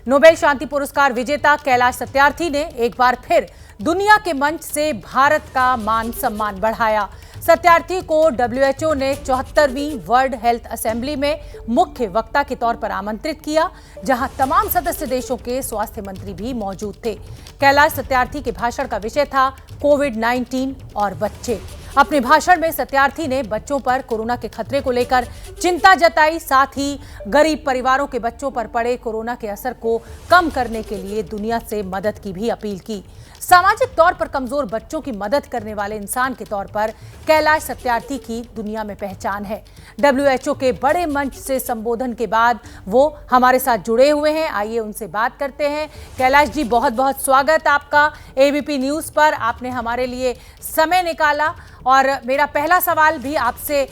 Nobel शांति पुरस्कार विजेता कैलाश सत्यार्थी ने एक बार फिर दुनिया के मंच से भारत का मान सम्मान बढ़ाया। सत्यार्थी को WHO ने 74वीं वर्ल्ड हेल्थ असेंबली में मुख्य वक्ता के तौर पर आमंत्रित किया, जहां तमाम सदस्य देशों के स्वास्थ्य मंत्री भी मौजूद थे। कैलाश सत्यार्थी के भाषण का विषय था कोविड-19 और बच्चे। अपने भाषण में सत्यार्थी ने बच्चों पर कोरोना के खतरे को लेकर चिंता जताई, साथ ही गरीब परिवारों के बच्चों पर पड़े कोरोना के असर को कम करने के लिए दुनिया से मदद की भी अपील की। सामाजिक तौर पर कमजोर बच्चों की मदद करने वाले इंसान के तौर पर कैलाश सत्यार्थी की दुनिया में पहचान है। WHO के बड़े मंच से संबोधन के बाद वो हमारे साथ जुड़े हुए हैं। आइए उनसे बात करते हैं। कैलाश जी, बहुत बहुत स्वागत आपका ABP न्यूज़ पर। आपने हमारे लिए समय निकाला और मेरा पहला सवाल भी आपसे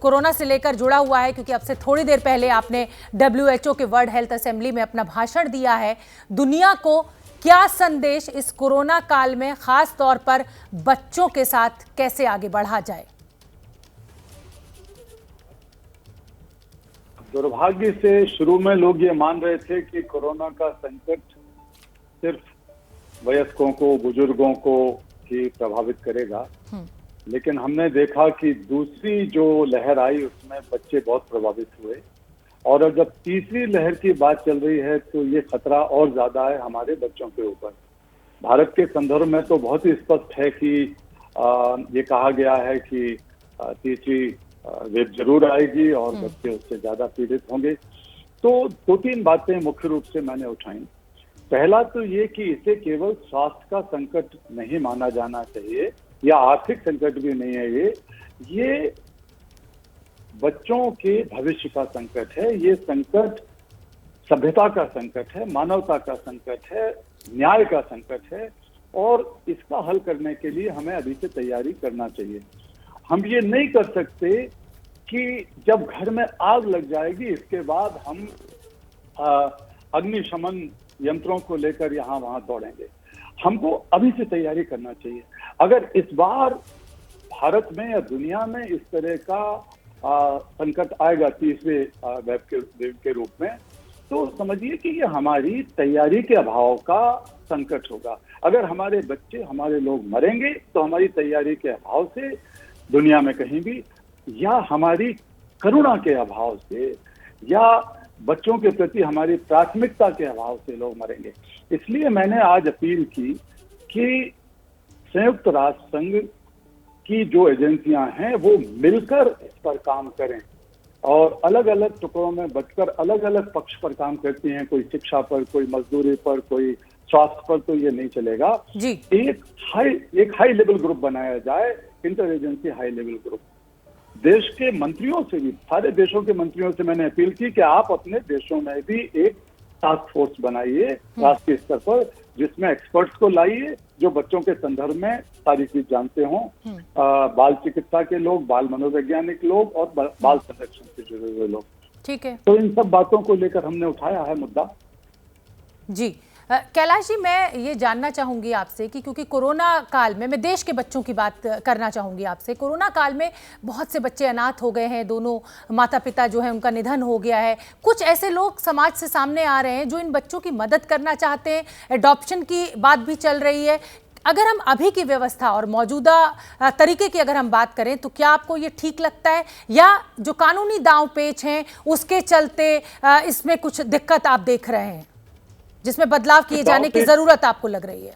कोरोना से लेकर जुड़ा हुआ है, क्योंकि अब से थोड़ी देर पहले आपने WHO के वर्ल्ड हेल्थ असेंबली में अपना भाषण दिया है। दुनिया को क्या संदेश इस कोरोना काल में खास तौर पर बच्चों के साथ कैसे आगे बढ़ा जाए? दुर्भाग्य से शुरू में लोग ये मान रहे थे कि कोरोना का संकट सिर्फ वयस्कों को, बुजुर्गों को ही प्रभावित करेगा, लेकिन हमने देखा कि दूसरी जो लहर आई उसमें बच्चे बहुत प्रभावित हुए। और जब तीसरी लहर की बात चल रही है तो ये खतरा और ज्यादा है हमारे बच्चों के ऊपर। भारत के संदर्भ में तो बहुत ही स्पष्ट है कि ये कहा गया है कि तीसरी वेव जरूर आएगी और बच्चे उससे ज्यादा पीड़ित होंगे। तो दो तीन बातें मुख्य रूप से मैंने उठाई। पहला तो ये कि इसे केवल स्वास्थ्य का संकट नहीं माना जाना चाहिए या आर्थिक संकट भी नहीं है। ये बच्चों के भविष्य का संकट है। ये संकट सभ्यता का संकट है, मानवता का संकट है, न्याय का संकट है और इसका हल करने के लिए हमें अभी से तैयारी करना चाहिए। हम ये नहीं कर सकते कि जब घर में आग लग जाएगी इसके बाद हम अग्निशमन यंत्रों को लेकर यहाँ वहां दौड़ेंगे। हमको अभी से तैयारी करना चाहिए। अगर इस बार भारत में या दुनिया में इस तरह का संकट आएगा तीसरे वेव के रूप में, तो समझिए कि ये हमारी तैयारी के अभाव का संकट होगा। अगर हमारे बच्चे, हमारे लोग मरेंगे तो हमारी तैयारी के अभाव से दुनिया में कहीं भी, या हमारी करुणा के अभाव से, या बच्चों के प्रति हमारी प्राथमिकता के अभाव से लोग मरेंगे। इसलिए मैंने आज अपील की कि संयुक्त राष्ट्र संघ की जो एजेंसियां हैं वो मिलकर इस पर काम करें और अलग अलग टुकड़ों में बंटकर अलग अलग पक्ष पर काम करती हैं। कोई शिक्षा पर, कोई मजदूरी पर, कोई स्वास्थ्य पर, तो ये नहीं चलेगा जी। एक हाई लेवल ग्रुप बनाया जाए, inter agency high level group. देश के मंत्रियों से भी, सारे देशों के मंत्रियों से मैंने अपील की कि आप अपने देशों में भी एक टास्क फोर्स बनाइए राष्ट्रीय स्तर पर, जिसमें एक्सपर्ट्स को लाइए जो बच्चों के संदर्भ में सारी चीज जानते हों, बाल चिकित्सा के लोग, बाल मनोवैज्ञानिक लोग और बाल संरक्षण से जुड़े हुए लोग। ठीक है, तो इन सब बातों को लेकर हमने उठाया है मुद्दा। जी कैलाश जी, मैं ये जानना चाहूंगी आपसे कि क्योंकि कोरोना काल में, मैं देश के बच्चों की बात करना चाहूंगी आपसे, कोरोना काल में बहुत से बच्चे अनाथ हो गए हैं, दोनों माता पिता जो है उनका निधन हो गया है। कुछ ऐसे लोग समाज से सामने आ रहे हैं जो इन बच्चों की मदद करना चाहते हैं, एडॉप्शन की बात भी चल रही है। अगर हम अभी की व्यवस्था और मौजूदा तरीके की अगर हम बात करें तो क्या आपको ये ठीक लगता है, या जो कानूनी दांव पेच हैं उसके चलते इसमें कुछ दिक्कत आप देख रहे हैं जिसमें बदलाव किए जाने की जरूरत आपको लग रही है?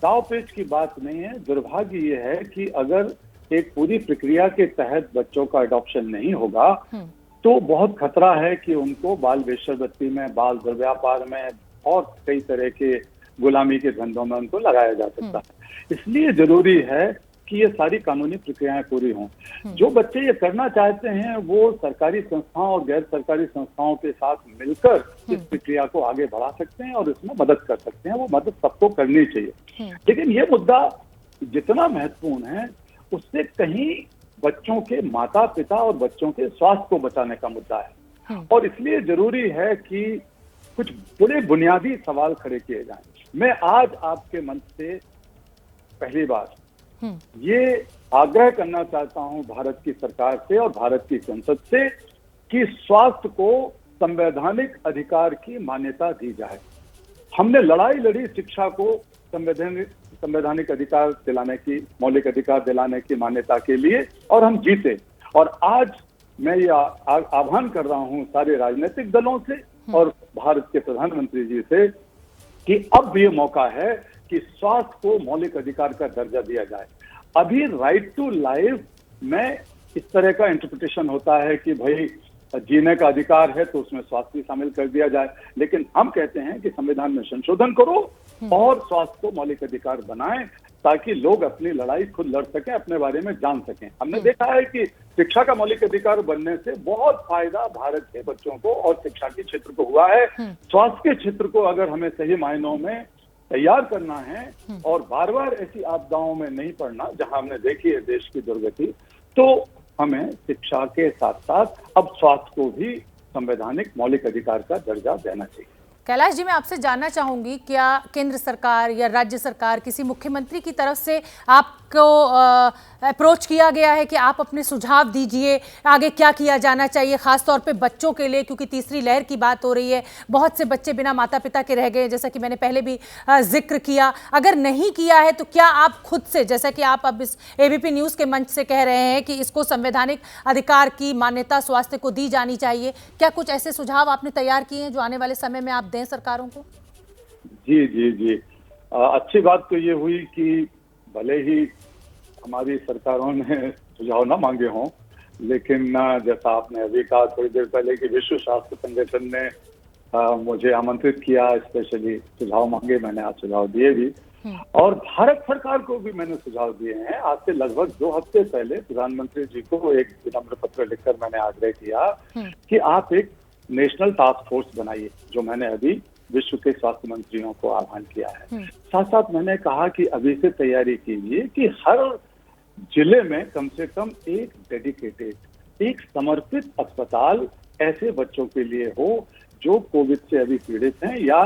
दाव पेच की बात नहीं है। दुर्भाग्य ये है कि अगर एक पूरी प्रक्रिया के तहत बच्चों का अडॉप्शन नहीं होगा तो बहुत खतरा है कि उनको बाल वेश्यावृत्ति में, बाल दुर्व्यापार में और कई तरह के गुलामी के धंधों में उनको लगाया जा सकता है। इसलिए जरूरी है कि ये सारी कानूनी प्रक्रियाएं पूरी हों। जो बच्चे ये करना चाहते हैं वो सरकारी संस्थाओं और गैर सरकारी संस्थाओं के साथ मिलकर इस प्रक्रिया को आगे बढ़ा सकते हैं और इसमें मदद कर सकते हैं। वो मदद सबको करनी चाहिए। लेकिन ये मुद्दा जितना महत्वपूर्ण है उससे कहीं बच्चों के माता पिता और बच्चों के स्वास्थ्य को बचाने का मुद्दा है। और इसलिए जरूरी है कि कुछ बड़े बुनियादी सवाल खड़े किए जाएं। मैं आज आपके मंच से पहली बार ये आग्रह करना चाहता हूं भारत की सरकार से और भारत की संसद से कि स्वास्थ्य को संवैधानिक अधिकार की मान्यता दी जाए। हमने लड़ाई लड़ी शिक्षा को संवैधानिक अधिकार दिलाने की, मौलिक अधिकार दिलाने की मान्यता के लिए, और हम जीते। और आज मैं ये आह्वान कर रहा हूं सारे राजनीतिक दलों से और भारत के प्रधानमंत्री जी से कि अब ये मौका है कि स्वास्थ्य को मौलिक अधिकार का दर्जा दिया जाए। अभी राइट टू लाइफ में इस तरह का इंटरप्रिटेशन होता है कि भाई जीने का अधिकार है तो उसमें स्वास्थ्य भी शामिल कर दिया जाए, लेकिन हम कहते हैं कि संविधान में संशोधन करो और स्वास्थ्य को मौलिक अधिकार बनाएं ताकि लोग अपनी लड़ाई खुद लड़ सकें, अपने बारे में जान सकें। हमने देखा है कि शिक्षा का मौलिक अधिकार बनने से बहुत फायदा भारत के बच्चों को और शिक्षा के क्षेत्र को हुआ है। स्वास्थ्य के क्षेत्र को अगर हमें सही मायनों में तैयार करना है और बार बार ऐसी आपदाओं में नहीं पड़ना जहां हमने देखी है देश की दुर्गति, तो हमें शिक्षा के साथ साथ अब स्वास्थ्य को भी संवैधानिक मौलिक अधिकार का दर्जा देना चाहिए। कैलाश जी, मैं आपसे जानना चाहूंगी, क्या केंद्र सरकार या राज्य सरकार किसी मुख्यमंत्री की तरफ से आपको अप्रोच किया गया है कि आप अपने सुझाव दीजिए, आगे क्या किया जाना चाहिए, खासतौर पे बच्चों के लिए, क्योंकि तीसरी लहर की बात हो रही है, बहुत से बच्चे बिना माता पिता के रह गए, जैसा कि मैंने पहले भी जिक्र किया। अगर नहीं किया है तो क्या आप खुद से, जैसा कि आप अब इस एबीपी न्यूज़ के मंच से कह रहे हैं कि इसको संवैधानिक अधिकार की मान्यता स्वास्थ्य को दी जानी चाहिए, क्या कुछ ऐसे सुझाव आपने तैयार किए हैं जो आने वाले समय में आप दें सरकारों को? जी जी जी, अच्छी बात तो ये हुई कि भले ही हमारी सरकारों ने सुझाव ना मांगे हों, लेकिन जैसा आपने अभी कहा थोड़ी देर पहले कि विश्व स्वास्थ्य संगठन ने मुझे आमंत्रित किया, स्पेशली सुझाव मांगे, मैंने आज सुझाव दिए भी। और भारत सरकार को भी मैंने सुझाव दिए हैं। आज से लगभग 2 हफ्ते पहले प्रधानमंत्री जी को एक विनम्र पत्र लिखकर मैंने आग्रह किया कि आप एक नेशनल टास्क फोर्स बनाइए, जो मैंने अभी विश्व के स्वास्थ्य मंत्रियों को आह्वान किया है। साथ साथ मैंने कहा कि अभी से तैयारी कीजिए कि हर जिले में कम से कम एक डेडिकेटेड, एक समर्पित अस्पताल ऐसे बच्चों के लिए हो जो कोविड से अभी पीड़ित हैं या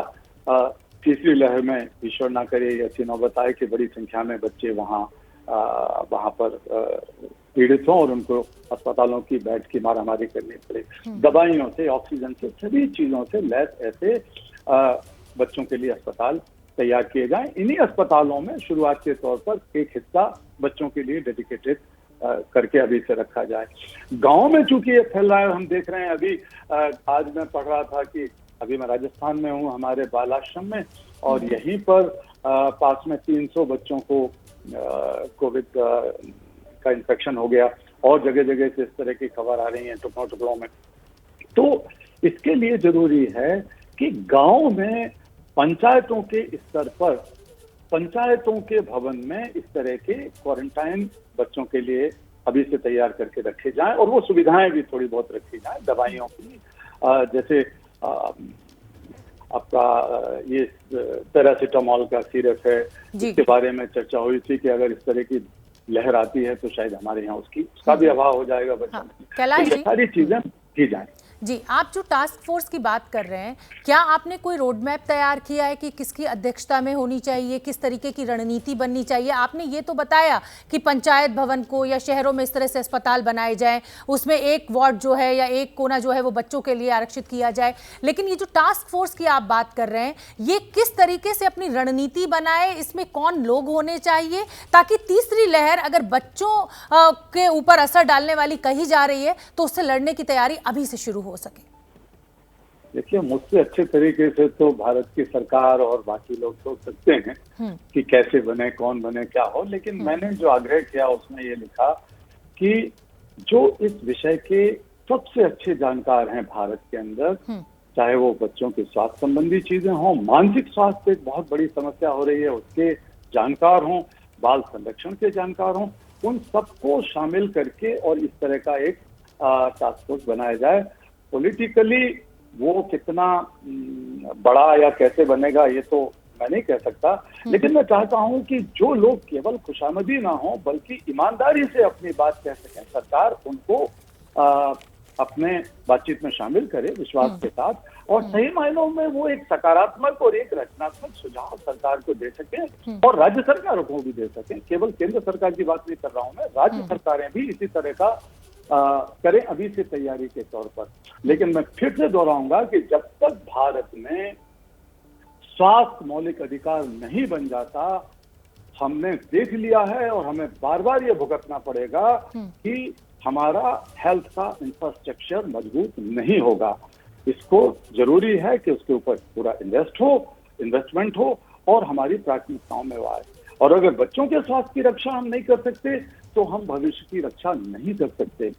तीसरी लहर में ईश्वर ना करे ऐसी नौबत आए कि बड़ी संख्या में बच्चे वहाँ पर पीड़ित हों और उनको अस्पतालों की बेड की मारामारी करनी पड़े। दवाइयों से, ऑक्सीजन से, सभी चीजों से लैस ऐसे बच्चों के लिए अस्पताल तैयार किए जाएं। इन्हीं अस्पतालों में शुरुआत के तौर पर एक हिस्सा बच्चों के लिए डेडिकेटेड करके अभी से रखा जाए। गांव में चूंकि ये फैल रहा है, हम देख रहे हैं अभी, आज मैं पढ़ रहा था कि अभी मैं राजस्थान में हूँ, हमारे बाल आश्रम में, और यहीं पर पास में 300 बच्चों को कोविड का इन्फेक्शन हो गया और जगह जगह से इस तरह की खबर आ रही है टुकड़ों टुकड़ों में। तो इसके लिए जरूरी है कि गांव में पंचायतों के स्तर पर, पंचायतों के भवन में इस तरह के क्वारंटाइन बच्चों के लिए अभी से तैयार करके रखे जाएं और वो सुविधाएं भी थोड़ी बहुत रखी जाएं। दवाइयों की जैसे आपका ये पैरासीटामोल का सिरप है, इसके बारे में चर्चा हुई थी कि अगर इस तरह की लहर आती है तो शायद हमारे यहाँ उसका भी अभाव हो जाएगा बच्चों की। कैलाश जी, सारी चीजें की जाएं। जी, आप जो टास्क फोर्स की बात कर रहे हैं, क्या आपने कोई रोड मैप तैयार किया है कि किसकी अध्यक्षता में होनी चाहिए, किस तरीके की रणनीति बननी चाहिए? आपने ये तो बताया कि पंचायत भवन को या शहरों में इस तरह से अस्पताल बनाए जाएं, उसमें एक वार्ड जो है या एक कोना जो है वो बच्चों के लिए आरक्षित किया जाए, लेकिन ये जो टास्क फोर्स की आप बात कर रहे हैं, ये किस तरीके से अपनी रणनीति बनाए, इसमें कौन लोग होने चाहिए, ताकि तीसरी लहर अगर बच्चों के ऊपर असर डालने वाली कही जा रही है तो उससे लड़ने की तैयारी अभी से शुरू हो सके? देखिए, मुझसे अच्छे तरीके से तो भारत की सरकार और बाकी लोग सोच सकते हैं कि कैसे बने, कौन बने, क्या हो, लेकिन मैंने जो आग्रह किया उसमें ये लिखा कि जो इस विषय के सबसे अच्छे जानकार हैं भारत के अंदर, चाहे वो बच्चों के स्वास्थ्य संबंधी चीजें हों, मानसिक स्वास्थ्य एक बहुत बड़ी समस्या हो रही है उसके जानकार हों, बाल संरक्षण के जानकार हों, उन सबको शामिल करके और इस तरह का एक टास्क फोर्स बनाया जाए। पॉलिटिकली वो कितना बड़ा या कैसे बनेगा ये तो मैं नहीं कह सकता, लेकिन मैं चाहता हूं कि जो लोग केवल खुशामदी ना हो बल्कि ईमानदारी से अपनी बात कह सकें, सरकार उनको अपने बातचीत में शामिल करे विश्वास के साथ, और सही मायनों में वो एक सकारात्मक और एक रचनात्मक सुझाव सरकार को दे सके और राज्य सरकारों को भी दे सके। केवल केंद्र सरकार की बात नहीं कर रहा हूं मैं, राज्य सरकारें भी इसी तरह का करें अभी से तैयारी के तौर पर। लेकिन मैं फिर से दोहराऊंगा कि जब तक भारत में स्वास्थ्य मौलिक अधिकार नहीं बन जाता, हमने देख लिया है और हमें बार बार ये भुगतना पड़ेगा कि हमारा हेल्थ का इंफ्रास्ट्रक्चर मजबूत नहीं होगा। इसको जरूरी है कि उसके ऊपर पूरा इन्वेस्टमेंट हो और हमारी प्राथमिकताओं में वो आए। और अगर बच्चों के स्वास्थ्य की रक्षा हम नहीं कर सकते तो हम भविष्य की रक्षा नहीं कर सकते।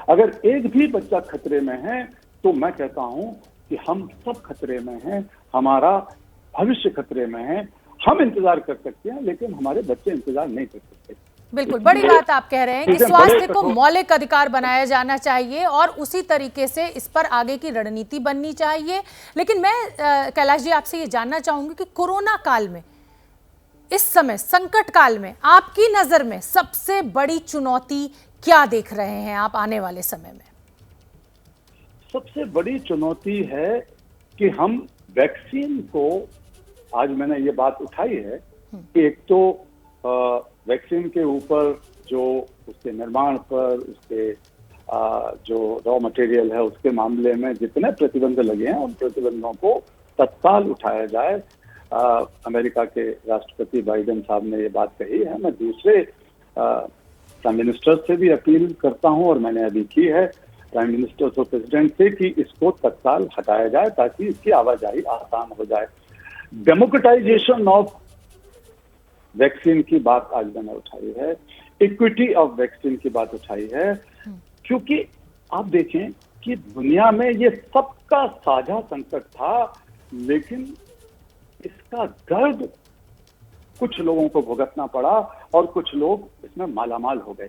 अगर एक भी बच्चा खतरे में है तो मैं कहता हूं कि हम सब खतरे में हैं, हमारा भविष्य खतरे में है। हम इंतजार कर सकते हैं लेकिन हमारे बच्चे इंतजार नहीं कर सकते। बिल्कुल, बड़ी बात आप कह रहे हैं कि स्वास्थ्य को मौलिक अधिकार बनाया जाना चाहिए और उसी तरीके से इस पर आगे की रणनीति बननी चाहिए। लेकिन मैं कैलाश जी आपसे ये जानना चाहूंगी कि कोरोना काल में, इस समय संकट काल में, आपकी नजर में सबसे बड़ी चुनौती क्या देख रहे हैं आप आने वाले समय में? सबसे बड़ी चुनौती है कि हम वैक्सीन को, आज मैंने ये बात उठाई है कि एक तो वैक्सीन के ऊपर जो उसके निर्माण पर, उसके जो रॉ मटेरियल है उसके मामले में जितने प्रतिबंध लगे हैं उन प्रतिबंधों को तत्काल उठाया जाए। अमेरिका के राष्ट्रपति बाइडेन साहब ने ये बात कही है। मैं दूसरे प्राइम मिनिस्टर से भी अपील करता हूं और मैंने अभी की है प्राइम मिनिस्टर और प्रेसिडेंट से कि इसको तत्काल हटाया जाए ताकि इसकी आवाजाही आसान हो जाए। डेमोक्रेटाइजेशन ऑफ वैक्सीन की बात आज मैंने उठाई है, इक्विटी ऑफ वैक्सीन की बात उठाई है, क्योंकि आप देखें कि दुनिया में ये सबका साझा संकट था, लेकिन इसका दर्द कुछ लोगों को भुगतना पड़ा और कुछ लोग इसमें मालामाल हो गए।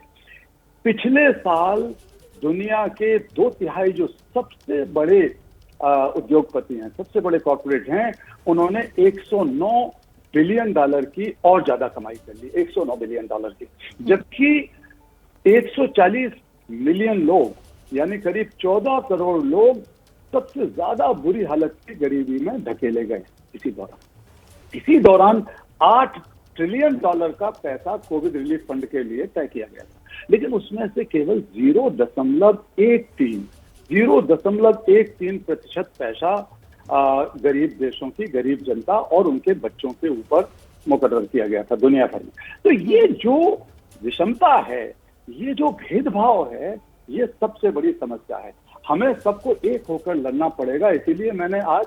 पिछले साल दुनिया के 2/3 जो सबसे बड़े उद्योगपति हैं, सबसे बड़े कॉर्पोरेट हैं, उन्होंने $109 बिलियन की और ज्यादा कमाई कर ली, $109 बिलियन की, जबकि 140 मिलियन लोग यानी करीब 14 करोड़ लोग सबसे ज्यादा बुरी हालत की गरीबी में धकेले गए। इसी दौरान $8 ट्रिलियन का पैसा कोविड रिलीफ फंड के लिए तय किया गया था, लेकिन उसमें से केवल 0.13% पैसा गरीब देशों की गरीब जनता और उनके बच्चों के ऊपर मुकर्रर किया गया था दुनिया भर में। तो ये जो विषमता है, ये जो भेदभाव है, ये सबसे बड़ी समस्या है। हमें सबको एक होकर लड़ना पड़ेगा। इसीलिए मैंने आज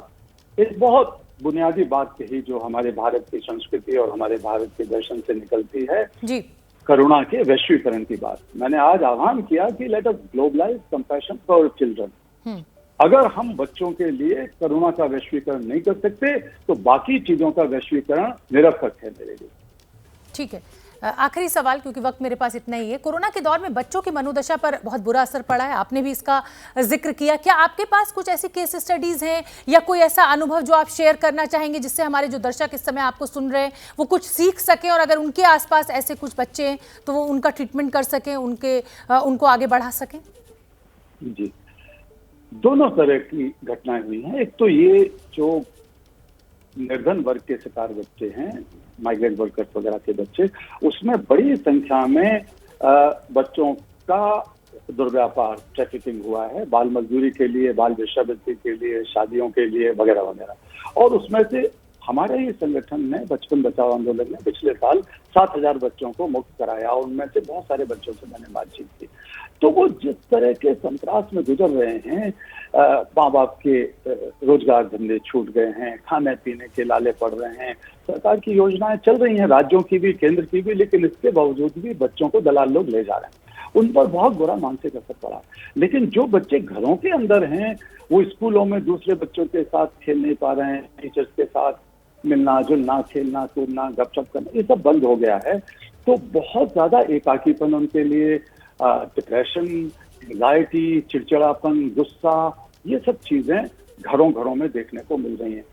एक बहुत बुनियादी बात कही जो हमारे भारत की संस्कृति और हमारे भारत के दर्शन से निकलती है जी। करुणा के वैश्वीकरण की बात। मैंने आज आह्वान किया कि let us globalise compassion for children. अगर हम बच्चों के लिए करुणा का वैश्वीकरण नहीं कर सकते तो बाकी चीजों का वैश्वीकरण निरर्थक है मेरे लिए। ठीक है, आखिरी सवाल, क्योंकि वक्त मेरे पास इतना ही है। कोरोना के दौर में बच्चों की मनोदशा पर बहुत बुरा असर पड़ा है, आपने भी इसका जिक्र किया। क्या आपके पास कुछ ऐसी केस स्टडीज हैं या कोई ऐसा अनुभव जो आप शेयर करना चाहेंगे जिससे हमारे जो दर्शक इस समय आपको सुन रहे हैं वो कुछ सीख सकें और अगर उनके आसपास ऐसे कुछ बच्चे हैं तो वो उनका ट्रीटमेंट कर सकें, उनको आगे बढ़ा सकें? जी, दोनों तरह की घटनाएं हुई हैं। एक तो ये जो निर्धन वर्ग के शिकार बच्चे हैं, माइग्रेंट वर्कर्स वगैरह के बच्चे, उसमें बड़ी संख्या में बच्चों का दुर्व्यापार, ट्रैफिकिंग हुआ है, बाल मजदूरी के लिए, बाल वेश्यावृत्ति के लिए, शादियों के लिए वगैरह वगैरह। और उसमें से हमारे ही संगठन ने बचपन बचाओ आंदोलन में पिछले साल 7,000 बच्चों को मुक्त कराया और उनमें से बहुत सारे बच्चों से मैंने बातचीत की। तो वो जिस तरह के संत्रास में गुजर रहे हैं, माँ बाप के रोजगार धंधे छूट गए हैं, खाने पीने के लाले पड़ रहे हैं, सरकार की योजनाएं चल रही हैं, राज्यों की भी, केंद्र की भी, लेकिन इसके बावजूद भी बच्चों को दलाल लोग ले जा रहे हैं। उन पर बहुत बुरा मानसिक असर पड़ा। लेकिन जो बच्चे घरों के अंदर हैं, वो स्कूलों में दूसरे बच्चों के साथ खेल नहीं पा रहे हैं, टीचर्स के साथ मिलना जुलना, खेलना कूदना, गपशप करना, ये सब बंद हो गया है। तो बहुत ज्यादा एकाकीपन उनके लिए, डिप्रेशन, एंजाइटी, चिड़चिड़ापन, गुस्सा, ये सब चीजें घरों घरों में देखने को मिल रही हैं।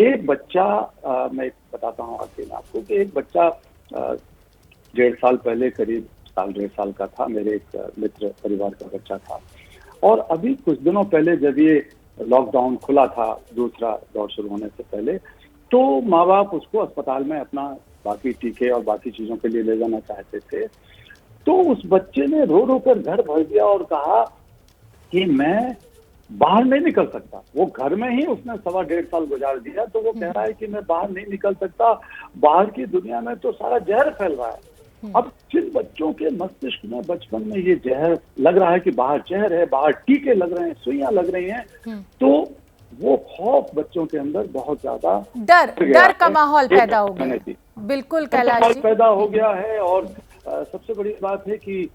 एक बच्चा, मैं बताता हूँ आपको कि एक बच्चा 1.5 साल पहले, करीब 1.5 साल का था, मेरे एक मित्र परिवार का बच्चा था। और अभी कुछ दिनों पहले जब ये लॉकडाउन खुला था, दूसरा दौर शुरू होने से पहले, तो माँ बाप उसको अस्पताल में अपना बाकी टीके और बाकी चीजों के लिए ले जाना चाहते थे। तो उस बच्चे ने रो रो कर घर भर दिया और कहा कि मैं बाहर नहीं निकल सकता। वो घर में ही उसने 1.25 साल गुजार दिया, तो वो कह रहा है कि मैं बाहर नहीं निकल सकता, बाहर की दुनिया में तो सारा जहर फैल रहा है। अब जिन बच्चों के मस्तिष्क में बचपन में ये जहर लग रहा है कि बाहर जहर है, बाहर टीके लग रहे हैं, सुइयां लग रही हैं, तो वो खौफ बच्चों के अंदर बहुत ज्यादा डर का माहौल पैदा हो गया। बिल्कुल कैलाश जी, पैदा हो गया है। और सबसे बड़ी बात है कि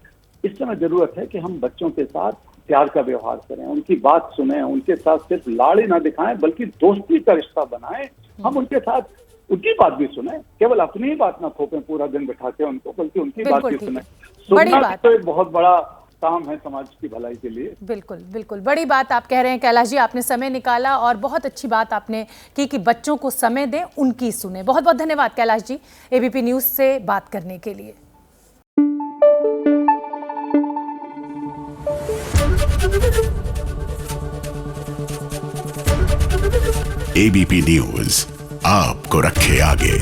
इस समय जरूरत है कि हम बच्चों के साथ प्यार का व्यवहार करें, उनकी बात सुने, उनके साथ सिर्फ लाड़ ही ना दिखाएं बल्कि दोस्ती का रिश्ता बनाएं। हम उनके साथ उनकी बात भी सुने, केवल अपनी ही बात ना थोपें पूरा दिन बिठा के उनको, बल्कि उनकी बात भी सुने। सुनना तो एक बहुत बड़ा काम है समाज की भलाई के लिए। बिल्कुल बिल्कुल, बड़ी बात आप कह रहे हैं कैलाश जी, आपने समय निकाला और बहुत अच्छी बात आपने की कि बच्चों को समय दें, उनकी सुने। बहुत बहुत धन्यवाद कैलाश जी एबीपी न्यूज से बात करने के लिए। एबीपी न्यूज आपको रखे आगे।